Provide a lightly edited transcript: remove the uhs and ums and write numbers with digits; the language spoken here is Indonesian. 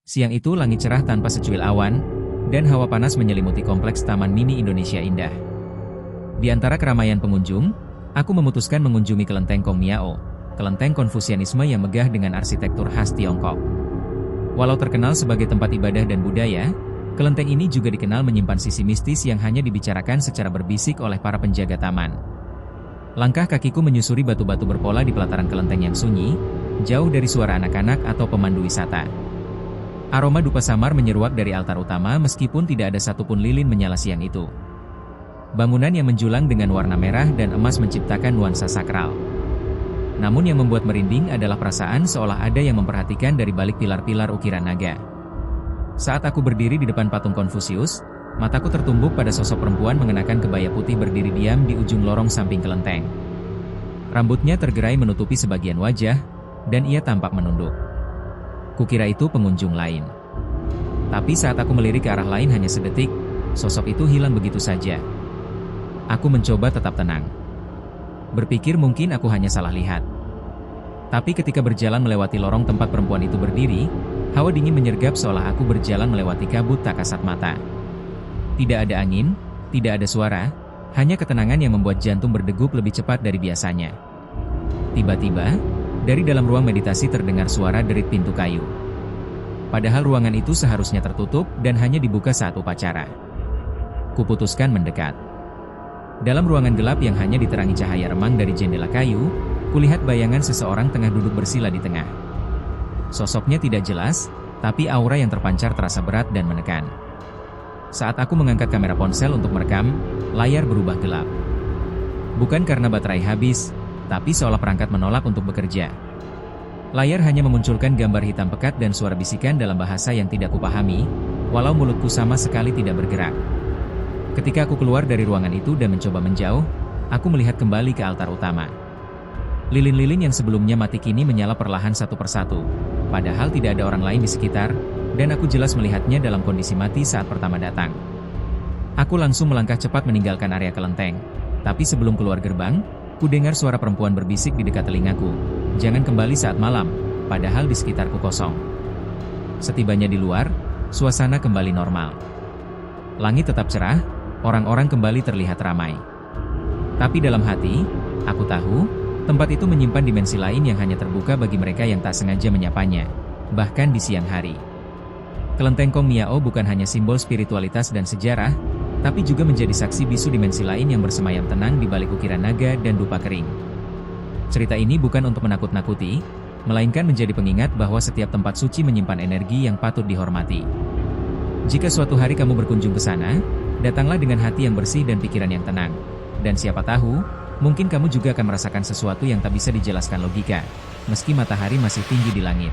Siang itu langit cerah tanpa secuil awan, dan hawa panas menyelimuti kompleks Taman Mini Indonesia Indah. Di antara keramaian pengunjung, aku memutuskan mengunjungi kelenteng Kongmiao, kelenteng Konfusianisme yang megah dengan arsitektur khas Tiongkok. Walau terkenal sebagai tempat ibadah dan budaya, kelenteng ini juga dikenal menyimpan sisi mistis yang hanya dibicarakan secara berbisik oleh para penjaga taman. Langkah kakiku menyusuri batu-batu berpola di pelataran kelenteng yang sunyi, jauh dari suara anak-anak atau pemandu wisata. Aroma dupa samar menyeruak dari altar utama meskipun tidak ada satupun lilin menyala siang itu. Bangunan yang menjulang dengan warna merah dan emas menciptakan nuansa sakral. Namun yang membuat merinding adalah perasaan seolah ada yang memperhatikan dari balik pilar-pilar ukiran naga. Saat aku berdiri di depan patung Konfusius, mataku tertumbuk pada sosok perempuan mengenakan kebaya putih berdiri diam di ujung lorong samping kelenteng. Rambutnya tergerai menutupi sebagian wajah, dan ia tampak menunduk. Kukira itu pengunjung lain. Tapi saat aku melirik ke arah lain hanya sedetik, sosok itu hilang begitu saja. Aku mencoba tetap tenang. Berpikir mungkin aku hanya salah lihat. Tapi ketika berjalan melewati lorong tempat perempuan itu berdiri, hawa dingin menyergap seolah aku berjalan melewati kabut tak kasat mata. Tidak ada angin, tidak ada suara, hanya ketenangan yang membuat jantung berdegup lebih cepat dari biasanya. Tiba-tiba, dari dalam ruang meditasi terdengar suara derit pintu kayu. Padahal ruangan itu seharusnya tertutup dan hanya dibuka saat upacara. Kuputuskan mendekat. Dalam ruangan gelap yang hanya diterangi cahaya remang dari jendela kayu, kulihat bayangan seseorang tengah duduk bersila di tengah. Sosoknya tidak jelas, tapi aura yang terpancar terasa berat dan menekan. Saat aku mengangkat kamera ponsel untuk merekam, layar berubah gelap. Bukan karena baterai habis, tapi seolah perangkat menolak untuk bekerja. Layar hanya memunculkan gambar hitam pekat dan suara bisikan dalam bahasa yang tidak kupahami, walau mulutku sama sekali tidak bergerak. Ketika aku keluar dari ruangan itu dan mencoba menjauh, aku melihat kembali ke altar utama. Lilin-lilin yang sebelumnya mati kini menyala perlahan satu persatu, padahal tidak ada orang lain di sekitar, dan aku jelas melihatnya dalam kondisi mati saat pertama datang. Aku langsung melangkah cepat meninggalkan area kelenteng, tapi sebelum keluar gerbang, ku dengar suara perempuan berbisik di dekat telingaku, "Jangan kembali saat malam," padahal di sekitarku kosong. Setibanya di luar, suasana kembali normal. Langit tetap cerah, orang-orang kembali terlihat ramai. Tapi dalam hati, aku tahu, tempat itu menyimpan dimensi lain yang hanya terbuka bagi mereka yang tak sengaja menyapanya, bahkan di siang hari. Kelenteng Kongmiao bukan hanya simbol spiritualitas dan sejarah, tapi juga menjadi saksi bisu dimensi lain yang bersemayam tenang di balik ukiran naga dan dupa kering. Cerita ini bukan untuk menakut-nakuti, melainkan menjadi pengingat bahwa setiap tempat suci menyimpan energi yang patut dihormati. Jika suatu hari kamu berkunjung ke sana, datanglah dengan hati yang bersih dan pikiran yang tenang. Dan siapa tahu, mungkin kamu juga akan merasakan sesuatu yang tak bisa dijelaskan logika, meski matahari masih tinggi di langit.